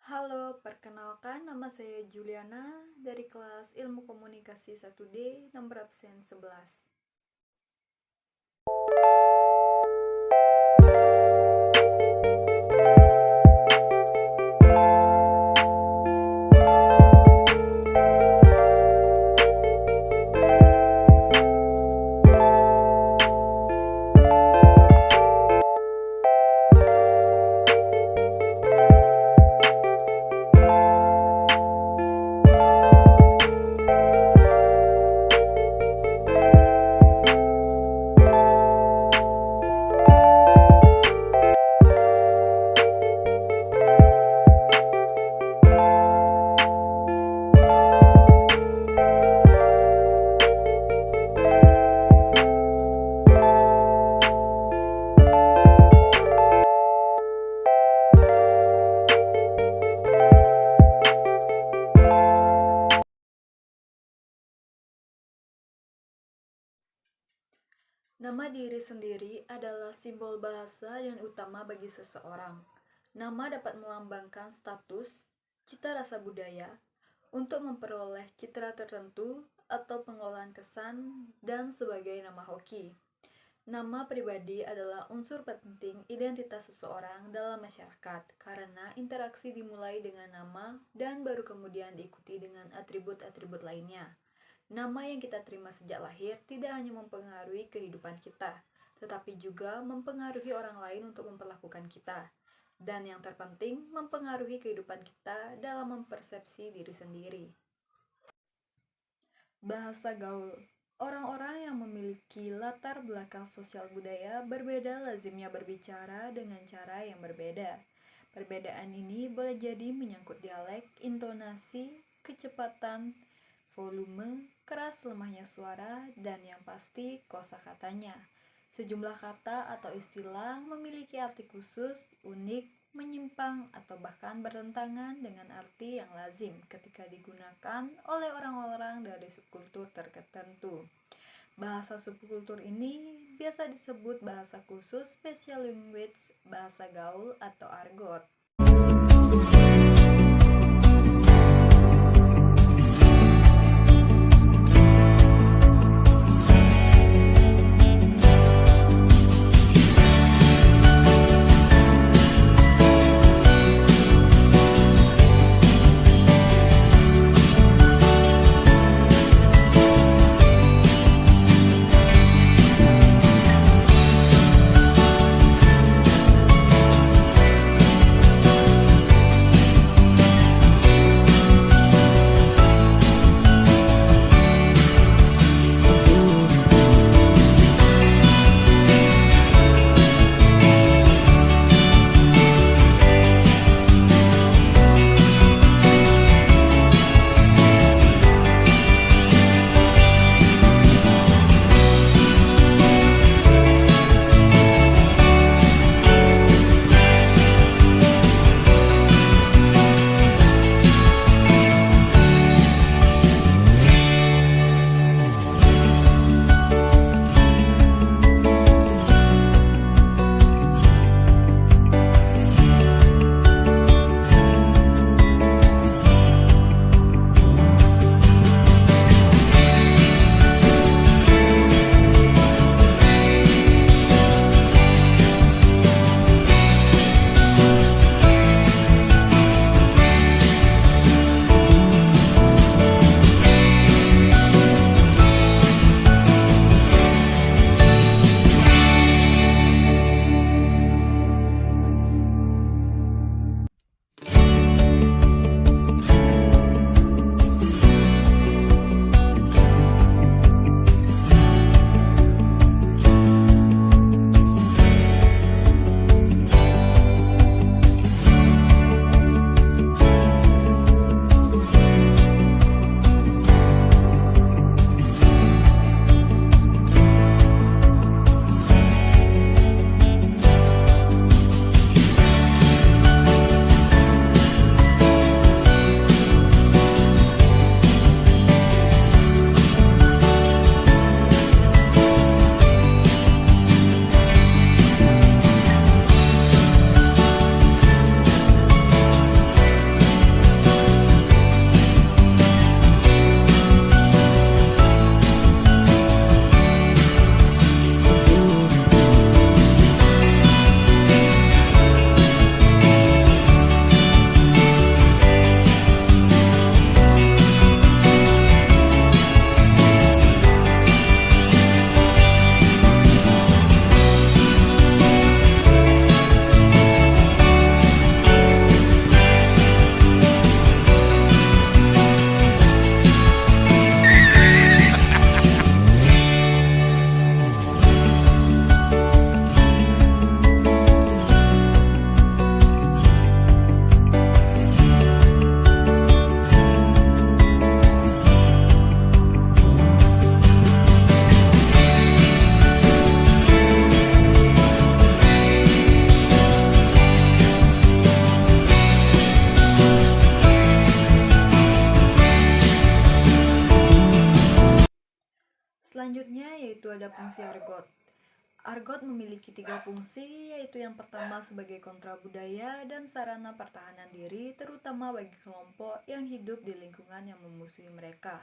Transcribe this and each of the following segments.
Halo, perkenalkan nama saya Juliana dari kelas Ilmu Komunikasi 1D nomor absen 11. Nama diri sendiri adalah simbol bahasa dan utama bagi seseorang. Nama dapat melambangkan status, cita rasa budaya, untuk memperoleh citra tertentu atau pengolahan kesan, dan sebagai nama hoki. Nama pribadi adalah unsur penting identitas seseorang dalam masyarakat karena interaksi dimulai dengan nama dan baru kemudian diikuti dengan atribut-atribut lainnya. Nama yang kita terima sejak lahir tidak hanya mempengaruhi kehidupan kita, tetapi juga mempengaruhi orang lain untuk memperlakukan kita. Dan yang terpenting, mempengaruhi kehidupan kita dalam mempersepsi diri sendiri. Bahasa gaul. Orang-orang yang memiliki latar belakang sosial budaya berbeda lazimnya berbicara dengan cara yang berbeda. Perbedaan ini boleh jadi menyangkut dialek, intonasi, kecepatan, volume, keras lemahnya suara, dan yang pasti kosakatanya. Sejumlah kata atau istilah memiliki arti khusus, unik, menyimpang, atau bahkan bertentangan dengan arti yang lazim ketika digunakan oleh orang-orang dari subkultur tertentu. Bahasa subkultur ini biasa disebut bahasa khusus, special language, bahasa gaul, atau argot. Selanjutnya yaitu ada fungsi argot. Argot memiliki 3 fungsi, yaitu yang pertama sebagai kontra budaya dan sarana pertahanan diri, terutama bagi kelompok yang hidup di lingkungan yang memusuhi mereka.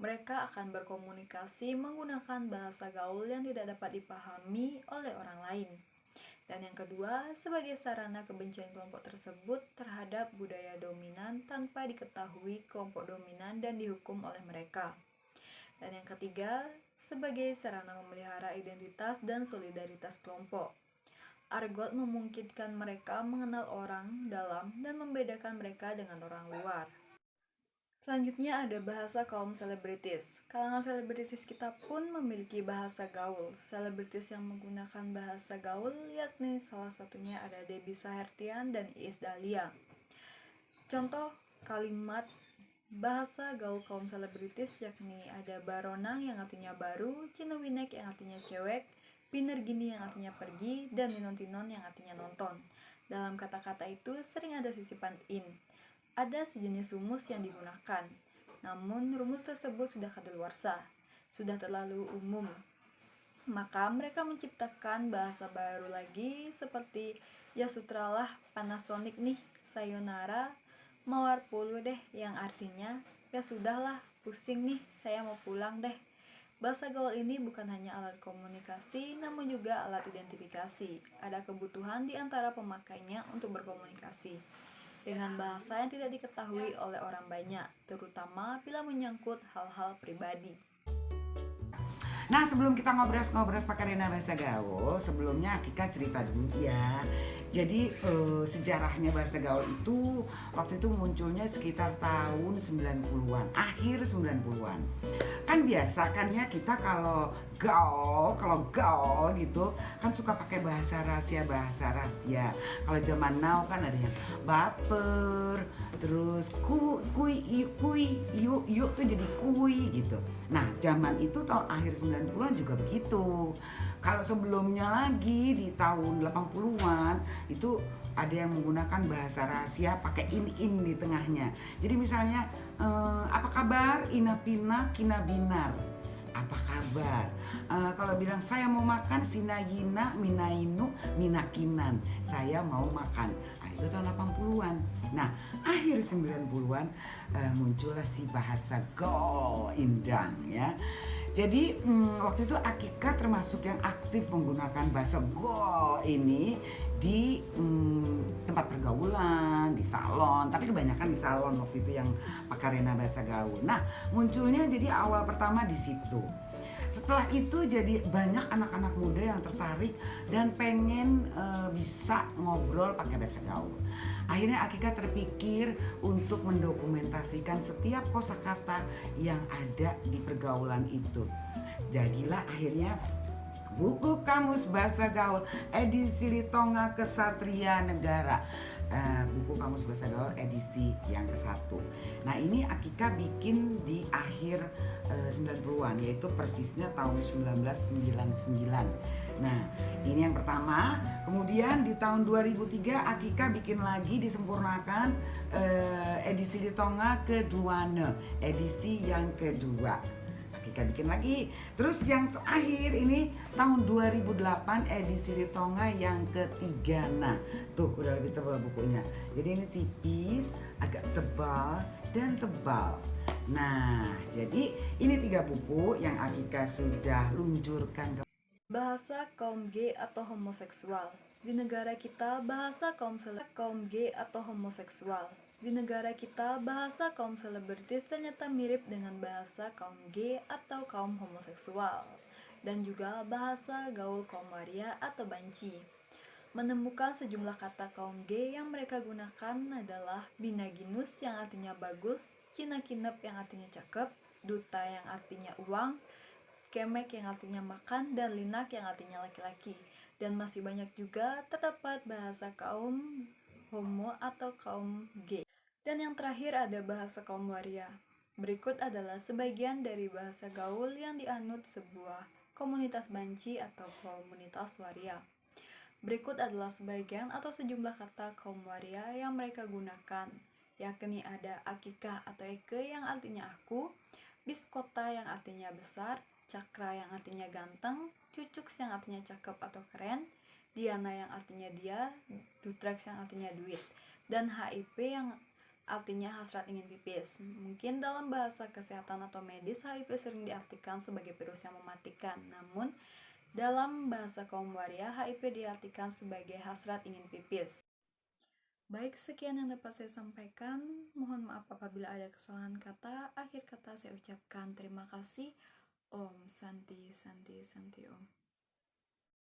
Mereka akan berkomunikasi menggunakan bahasa gaul yang tidak dapat dipahami oleh orang lain. Dan yang kedua, sebagai sarana kebencian kelompok tersebut terhadap budaya dominan tanpa diketahui kelompok dominan dan dihukum oleh mereka. Dan yang ketiga, sebagai sarana memelihara identitas dan solidaritas kelompok. Argot memungkinkan mereka mengenal orang dalam dan membedakan mereka dengan orang luar. Selanjutnya ada bahasa kaum selebritis. Kalangan selebritis kita pun memiliki bahasa gaul. Selebritis yang menggunakan bahasa gaul yakni salah satunya ada Debbie Sahertian dan Iis Dahlia. Contoh kalimat bahasa gaul kaum selebritis yakni ada baronang yang artinya baru, cinewinek yang artinya cewek, pinergini yang artinya pergi, dan tinon-tinon yang artinya nonton. Dalam kata-kata itu sering ada sisipan in. Ada sejenis rumus yang digunakan, namun rumus tersebut sudah kadaluarsa, sudah terlalu umum. Maka mereka menciptakan bahasa baru lagi seperti ya sutralah Panasonic nih, sayonara, mawar pulu deh, yang artinya ya sudahlah, pusing nih, saya mau pulang deh. Bahasa gaul ini bukan hanya alat komunikasi, namun juga alat identifikasi. Ada kebutuhan di antara pemakainya untuk berkomunikasi dengan bahasa yang tidak diketahui oleh orang banyak, terutama bila menyangkut hal-hal pribadi. Nah, sebelum kita ngobrol pakai Rena bahasa gaul, sebelumnya Akika cerita dulu ya. Jadi sejarahnya bahasa gaul itu waktu itu munculnya sekitar tahun 90-an, akhir 90-an. Kan biasa kan ya kita kalau gaul gitu kan suka pakai bahasa rahasia. Kalau zaman now kan ada yang baper, terus yuk tuh jadi kui gitu. Nah, zaman itu tahun akhir 90-an juga begitu. Kalau sebelumnya lagi di tahun 80-an itu ada yang menggunakan bahasa rahasia pakai in di tengahnya. Jadi misalnya apa kabar? Ina pina kina binar. Apa kabar? Kalau bilang saya mau makan sinayina minainu minakinan. Saya mau makan. Nah, itu tahun 80-an. Nah, akhir 90-an muncullah si bahasa gaul indang ya. Jadi waktu itu Akika termasuk yang aktif menggunakan bahasa gaul ini di tempat pergaulan, di salon, tapi kebanyakan di salon waktu itu yang pakai Rena bahasa gaul. Nah, munculnya jadi awal pertama di situ. Setelah itu jadi banyak anak-anak muda yang tertarik dan pengen bisa ngobrol pakai bahasa gaul. Akhirnya Akika terpikir untuk mendokumentasikan setiap kosakata yang ada di pergaulan itu. Jadilah akhirnya buku Kamus Bahasa Gaul edisi Litonga Kesatria Negara. Buku Kamus Bahasa Gaul edisi yang ke-1. Nah, ini Akika bikin di akhir 90-an, yaitu persisnya tahun 1999. Nah, ini yang pertama. Kemudian di tahun 2003 Akika bikin lagi, disempurnakan edisi Litonga kedua, edisi yang kedua. Akika bikin lagi. Terus yang terakhir ini tahun 2008 edisi Litonga yang ketiga. Nah, tuh udah lebih tebal bukunya. Jadi ini tipis, agak tebal dan tebal. Nah, jadi ini 3 buku yang Akika sudah luncurkan. Bahasa kaum gay atau homoseksual. Di negara kita, bahasa kaum gay atau homoseksual. Di negara kita, bahasa kaum selebritis ternyata mirip dengan bahasa kaum gay atau kaum homoseksual, dan juga bahasa gaul kaum waria atau banci. Menemukan sejumlah kata kaum gay yang mereka gunakan adalah binaginus yang artinya bagus, cinakinep yang artinya cakep, duta yang artinya uang, kemek yang artinya makan, dan linak yang artinya laki-laki. Dan masih banyak juga terdapat bahasa kaum homo atau kaum gay. Dan yang terakhir ada bahasa kaum waria. Berikut adalah sebagian dari bahasa gaul yang dianut sebuah komunitas banci atau komunitas waria. Berikut adalah sebagian atau sejumlah kata kaum waria yang mereka gunakan, yakni ada akikah atau eke yang artinya aku, biskota yang artinya besar, Cakra yang artinya ganteng, Cucuks yang artinya cakep atau keren, Diana yang artinya dia, Dutrax yang artinya duit, dan HIP yang artinya hasrat ingin pipis. Mungkin dalam bahasa kesehatan atau medis, HIP sering diartikan sebagai virus yang mematikan. Namun, dalam bahasa kaum waria, HIP diartikan sebagai hasrat ingin pipis. Baik, sekian yang dapat saya sampaikan. Mohon maaf apabila ada kesalahan kata. Akhir kata saya ucapkan terima kasih. Om Santi Santi Santi Om.